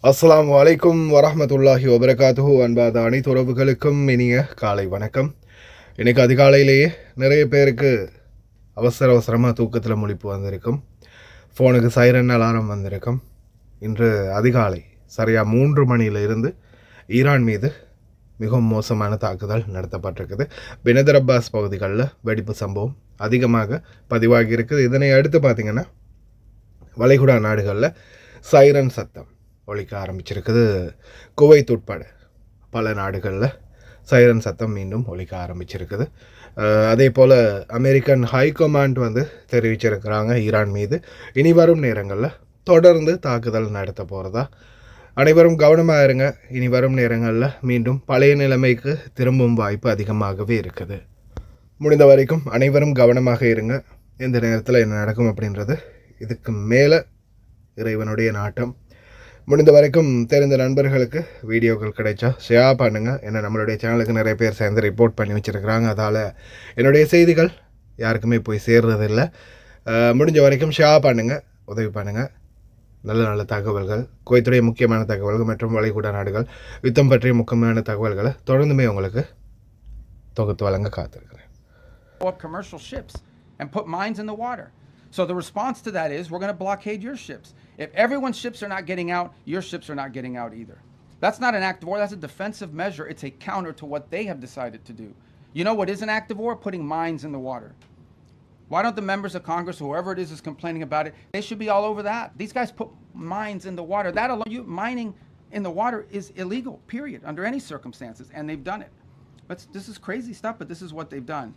அஸ்ஸலாமு அலைக்கும் வரஹ்மத்துல்லாஹி வபரகாத்துஹு. அன்பாத அனைத்து உறவுகளுக்கும் இனிய காலை வணக்கம். இன்றைக்கி அதிகாலையிலேயே நிறைய பேருக்கு அவசரமாக தூக்கத்தில் முழிப்பு வந்திருக்கும். ஃபோனுக்கு சைரன் அலாரம் வந்திருக்கும். இன்று அதிகாலை சரியாக 3 மணியிலிருந்து ஈரான் மீது மிகவும் மோசமான தாக்குதல் நடத்தப்பட்டிருக்குது. பினதர் அப்பாஸ் பகுதிகளில் வெடிப்பு சம்பவம் அதிகமாக பதிவாகி இருக்குது. இதனை அடுத்து பார்த்திங்கன்னா வளைகுடா நாடுகளில் சைரன் சத்தம் ஒழிக்க ஆரம்பிச்சிருக்குது. குவைத் உட்பட பல நாடுகளில் சைரன் சத்தம் மீண்டும் ஒழிக்க ஆரம்பிச்சிருக்குது. அதே போல் அமெரிக்கன் ஹைகமாண்ட் தெரிவிச்சிருக்கிறாங்க ஈரான் மீது இனி வரும் நேரங்களில் தொடர்ந்து தாக்குதல் நடத்த போகிறதா. அனைவரும் கவனமாக இருங்க. இனி வரும் நேரங்களில் மீண்டும் பழைய நிலைமைக்கு திரும்பும் வாய்ப்பு அதிகமாகவே இருக்குது. முடிந்த வரைக்கும் அனைவரும் கவனமாக இருங்க. எந்த நேரத்தில் என்ன நடக்கும் அப்படின்றது இதுக்கு மேலே இறைவனுடைய நாட்டம். முடிந்த வரைக்கும் தெரிந்த நண்பர்களுக்கு வீடியோக்கள் கிடைச்சா ஷேர் பண்ணுங்கள். ஏன்னா நம்மளுடைய சேனலுக்கு நிறைய பேர் சேர்ந்து ரிப்போர்ட் பண்ணி வச்சுருக்கிறாங்க. அதால் என்னுடைய செய்திகள் யாருக்குமே போய் சேர்றதில்லை. முடிஞ்ச வரைக்கும் ஷேர் பண்ணுங்கள், உதவி பண்ணுங்கள். நல்ல நல்ல தகவல்கள், குவைத்துடைய முக்கியமான தகவல்கள் மற்றும் வளைகுடா நாடுகள் யுத்தம் பற்றிய முக்கியமான தகவல்களை தொடர்ந்துமே உங்களுக்கு தொகுத்து வழங்க காத்திருக்கிறேன். Commercial ships and put mines in the water. So the response to that is we're going to blockade your ships. If everyone's ships are not getting out, your ships are not getting out either. That's not an act of war. That's a defensive measure. It's a counter to what they have decided to do. You know what is an act of war? Putting mines in the water. Why don't the members of Congress, whoever it is complaining about it, they should be all over that. These guys put mines in the water. That alone, mining in the water is illegal, period, under any circumstances, and they've done it. This is crazy stuff, but this is what they've done.